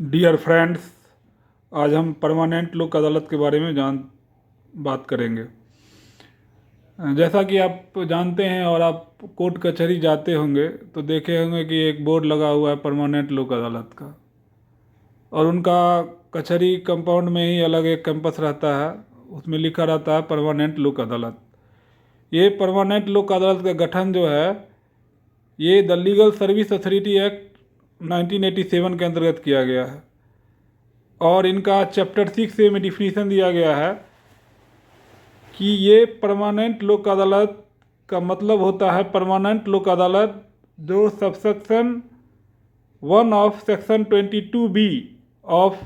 Dear friends, आज हम permanent लोक अदालत के बारे में बात करेंगे। जैसा कि आप जानते हैं और आप कोर्ट कचहरी जाते होंगे तो देखे होंगे कि एक बोर्ड लगा हुआ है परमानेंट लोक अदालत का, और उनका कचहरी कंपाउंड में ही अलग एक कैंपस रहता है, उसमें लिखा रहता है परमानेंट लोक अदालत। ये परमानेंट लोक अदालत का गठन जो है ये the legal service authority act 1987 के अंतर्गत किया गया है, और इनका चैप्टर 6A में डिफिनीसन दिया गया है कि ये परमानेंट लोक अदालत का मतलब होता है परमानेंट लोक अदालत जो subsection 1 of section 22B of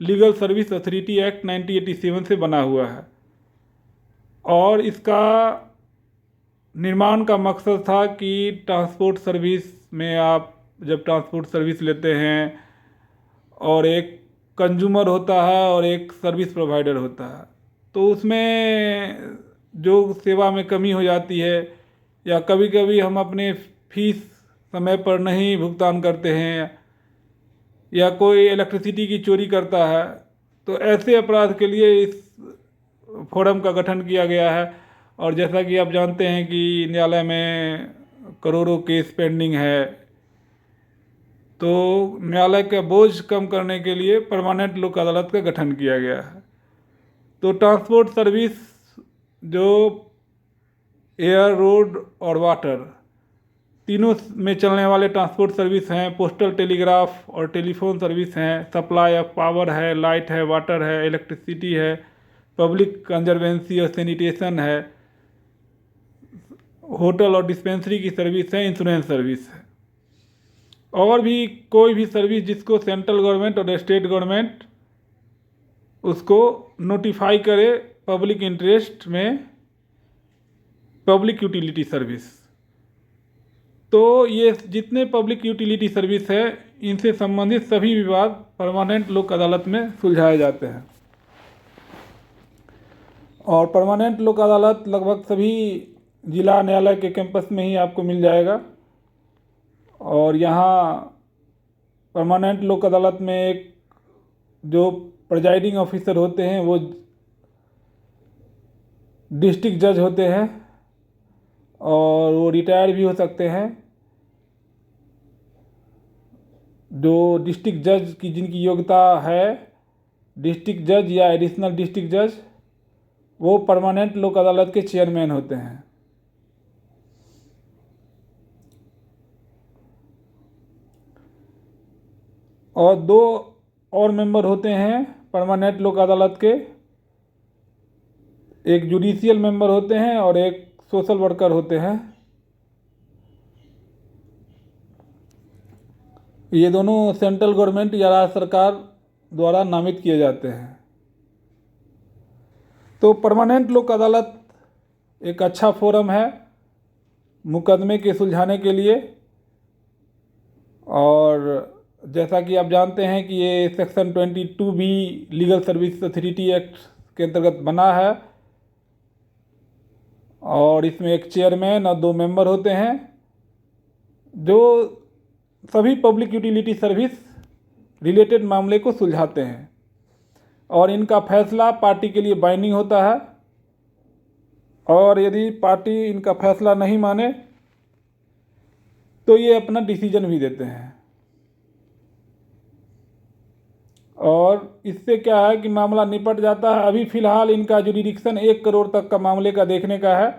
legal service authority act 1987 से बना हुआ है। और इसका निर्माण का मकसद था कि ट्रांसपोर्ट सर्विस में आप जब ट्रांसपोर्ट सर्विस लेते हैं और एक कंज्यूमर होता है और एक सर्विस प्रोवाइडर होता है, तो उसमें जो सेवा में कमी हो जाती है या कभी कभी हम अपने फीस समय पर नहीं भुगतान करते हैं या कोई इलेक्ट्रिसिटी की चोरी करता है, तो ऐसे अपराध के लिए इस फोरम का गठन किया गया है। और जैसा कि आप जानते हैं कि न्यायालय में करोड़ों केस पेंडिंग है, तो न्यायालय का बोझ कम करने के लिए परमानेंट लोक अदालत का गठन किया गया है। तो ट्रांसपोर्ट सर्विस जो एयर, रोड और वाटर तीनों में चलने वाले ट्रांसपोर्ट सर्विस हैं, पोस्टल टेलीग्राफ और टेलीफोन सर्विस हैं, सप्लाई ऑफ पावर है, लाइट है, वाटर है, इलेक्ट्रिसिटी है, पब्लिक कंजर्वेंसी और सैनिटेशन है, होटल और डिस्पेंसरी की सर्विस है, इंश्योरेंस सर्विस है, और भी कोई भी सर्विस जिसको सेंट्रल गवर्नमेंट और स्टेट गवर्नमेंट उसको नोटिफाई करे पब्लिक इंटरेस्ट में, पब्लिक यूटिलिटी सर्विस। तो ये जितने पब्लिक यूटिलिटी सर्विस है इनसे संबंधित सभी विवाद परमानेंट लोक अदालत में सुलझाए जाते हैं। और परमानेंट लोक अदालत लगभग सभी जिला न्यायालय के कैंपस में ही आपको मिल जाएगा। और यहाँ परमानेंट लोक अदालत में एक जो प्रिजाइडिंग ऑफिसर होते हैं वो डिस्ट्रिक्ट जज होते हैं, और वो रिटायर भी हो सकते हैं। जो डिस्ट्रिक्ट जज की जिनकी योग्यता है, डिस्ट्रिक्ट जज या एडिशनल डिस्ट्रिक्ट जज, वो परमानेंट लोक अदालत के चेयरमैन होते हैं। और दो और मेंबर होते हैं परमानेंट लोक अदालत के, एक जुडिशियल मेंबर होते हैं और एक सोशल वर्कर होते हैं। ये दोनों सेंट्रल गवर्नमेंट या राज्य सरकार द्वारा नामित किए जाते हैं। तो परमानेंट लोक अदालत एक अच्छा फोरम है मुकदमे के सुलझाने के लिए। और जैसा कि आप जानते हैं कि ये section 22B legal service authority act के अंतर्गत बना है, और इसमें एक चेयरमैन और 2 मेंबर होते हैं जो सभी पब्लिक यूटिलिटी सर्विस रिलेटेड मामले को सुलझाते हैं। और इनका फैसला पार्टी के लिए बाइंडिंग होता है, और यदि पार्टी इनका फैसला नहीं माने तो ये अपना डिसीजन भी देते हैं। और इससे क्या है कि मामला निपट जाता है। अभी फ़िलहाल इनका जुरिडिक्शन 1 करोड़ तक का मामले का देखने का है।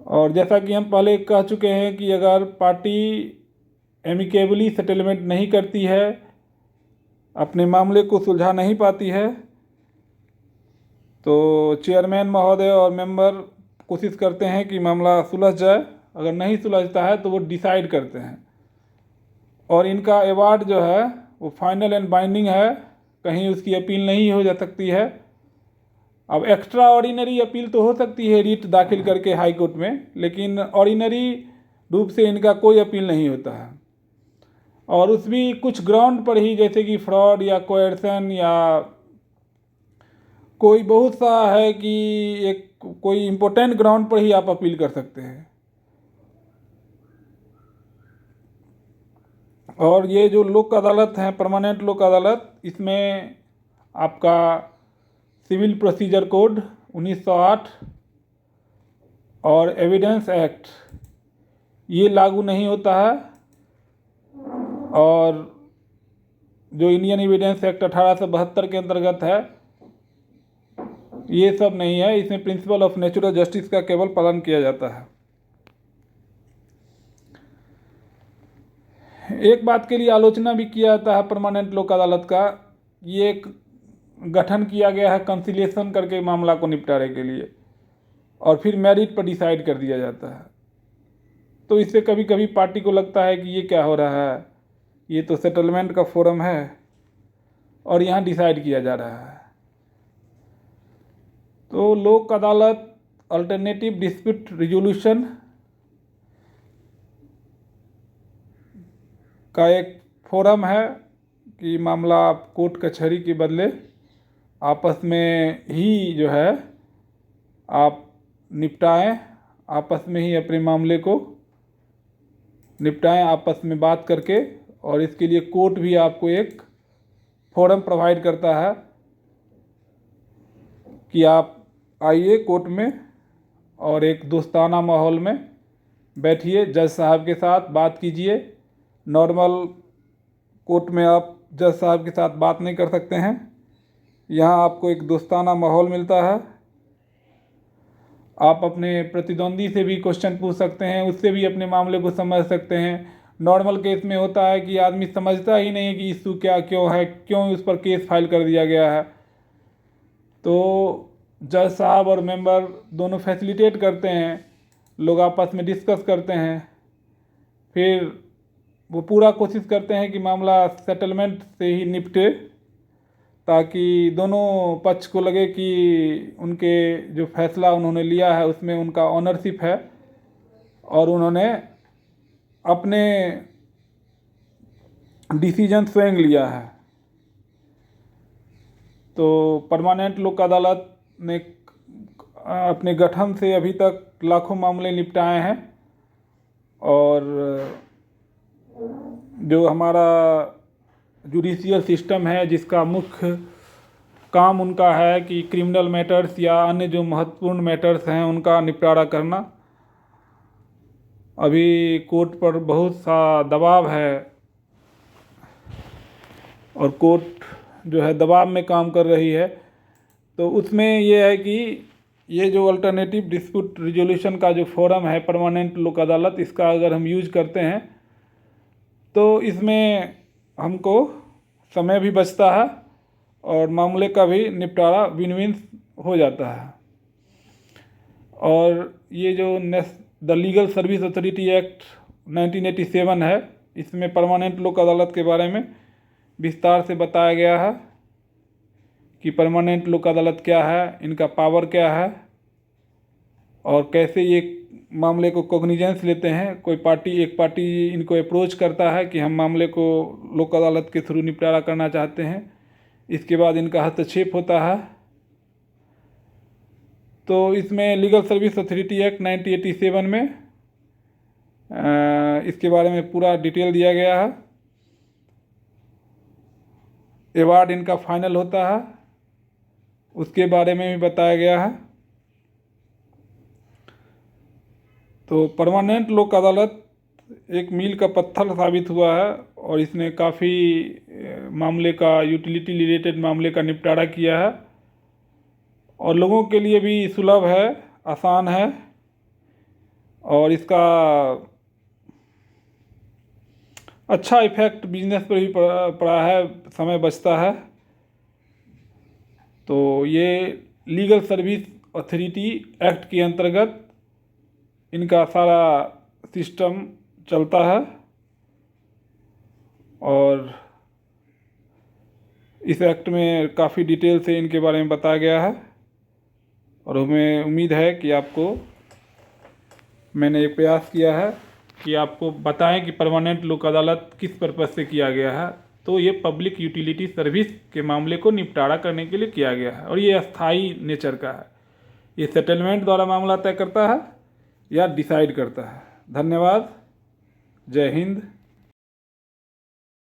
और जैसा कि हम पहले कह चुके हैं कि अगर पार्टी एमिकेबली सेटलमेंट नहीं करती है, अपने मामले को सुलझा नहीं पाती है, तो चेयरमैन महोदय और मेंबर कोशिश करते हैं कि मामला सुलझ जाए। अगर नहीं सुलझता है तो वो डिसाइड करते हैं, और इनका अवार्ड जो है वो फाइनल एंड बाइंडिंग है, कहीं उसकी अपील नहीं हो जा सकती है। अब एक्स्ट्रा ऑर्डिनरी अपील तो हो सकती है रिट दाखिल करके हाई कोर्ट में, लेकिन ऑर्डिनरी रूप से इनका कोई अपील नहीं होता है। और उस भी कुछ ग्राउंड पर ही, जैसे कि फ्रॉड या कोएर्सन या कोई बहुत सा है कि एक कोई इम्पोर्टेंट ग्राउंड पर ही आप अपील कर सकते हैं। और ये जो लोक अदालत है, परमानेंट लोक अदालत, इसमें आपका सिविल प्रोसीजर कोड 1908 और एविडेंस एक्ट ये लागू नहीं होता है, और जो इंडियन एविडेंस एक्ट 1872 के अंतर्गत है ये सब नहीं है। इसमें प्रिंसिपल ऑफ नेचुरल जस्टिस का केवल पालन किया जाता है। एक बात के लिए आलोचना भी किया जाता है परमानेंट लोक अदालत का, ये एक गठन किया गया है कंसिलिएशन करके मामला को निपटारे के लिए, और फिर मेरिट पर डिसाइड कर दिया जाता है। तो इससे कभी कभी पार्टी को लगता है कि ये क्या हो रहा है, ये तो सेटलमेंट का फोरम है और यहाँ डिसाइड किया जा रहा है। तो लोक अदालत अल्टरनेटिव डिस्प्यूट रिजोल्यूशन का एक फोरम है कि मामला आप कोर्ट कचहरी के बदले आपस में ही जो है आप निपटाएं, आपस में ही अपने मामले को निपटाएं आपस में बात करके। और इसके लिए कोर्ट भी आपको एक फोरम प्रोवाइड करता है कि आप आइए कोर्ट में और एक दोस्ताना माहौल में बैठिए, जज साहब के साथ बात कीजिए। नॉर्मल कोर्ट में आप जज साहब के साथ बात नहीं कर सकते हैं, यहाँ आपको एक दोस्ताना माहौल मिलता है। आप अपने प्रतिद्वंदी से भी क्वेश्चन पूछ सकते हैं, उससे भी अपने मामले को समझ सकते हैं। नॉर्मल केस में होता है कि आदमी समझता ही नहीं है कि इशू क्या क्यों है, क्यों उस पर केस फाइल कर दिया गया है। तो जज साहब और मेंबर दोनों फैसिलिटेट करते हैं, लोग आपस में डिस्कस करते हैं, फिर वो पूरा कोशिश करते हैं कि मामला सेटलमेंट से ही निपटे, ताकि दोनों पक्ष को लगे कि उनके जो फैसला उन्होंने लिया है उसमें उनका ऑनरशिप है और उन्होंने अपने डिसीजन स्वयं लिया है। तो परमानेंट लोक अदालत ने अपने गठन से अभी तक लाखों मामले निपटाए हैं, और जो हमारा जुडिशियल सिस्टम है जिसका मुख्य काम उनका है कि क्रिमिनल मैटर्स या अन्य जो महत्वपूर्ण मैटर्स हैं उनका निपटारा करना, अभी कोर्ट पर बहुत सा दबाव है और कोर्ट जो है दबाव में काम कर रही है। तो उसमें ये है कि ये जो अल्टरनेटिव डिस्प्यूट रिजोल्यूशन का जो फोरम है परमानेंट लोक अदालत, इसका अगर हम यूज करते हैं तो इसमें हमको समय भी बचता है और मामले का भी निपटारा विन विन हो जाता है। और ये जो the legal service authority act 1987 है, इसमें परमानेंट लोक अदालत के बारे में विस्तार से बताया गया है कि परमानेंट लोक अदालत क्या है, इनका पावर क्या है और कैसे ये मामले को कॉग्निजेंस लेते हैं। एक पार्टी इनको अप्रोच करता है कि हम मामले को लोक अदालत के थ्रू निपटारा करना चाहते हैं, इसके बाद इनका हस्तक्षेप होता है। तो इसमें लीगल सर्विस अथॉरिटी एक्ट 1987 में इसके बारे में पूरा डिटेल दिया गया है। अवार्ड इनका फाइनल होता है उसके बारे में भी बताया गया है। तो परमानेंट लोक अदालत एक मील का पत्थर साबित हुआ है और इसने काफ़ी मामले का यूटिलिटी रिलेटेड मामले का निपटारा किया है और लोगों के लिए भी सुलभ है, आसान है और इसका अच्छा इफेक्ट बिजनेस पर भी पड़ा है, समय बचता है। तो ये लीगल सर्विस अथॉरिटी एक्ट के अंतर्गत इनका सारा सिस्टम चलता है और इस एक्ट में काफ़ी डिटेल से इनके बारे में बताया गया है और हमें उम्मीद है कि आपको मैंने एक प्रयास किया है कि आपको बताएं कि परमानेंट लोक अदालत किस पर्पज़ से किया गया है। तो ये पब्लिक यूटिलिटी सर्विस के मामले को निपटारा करने के लिए किया गया है और ये अस्थाई नेचर का है। ये सेटलमेंट द्वारा मामला तय करता है या डिसाइड करता है। धन्यवाद। जय हिंद।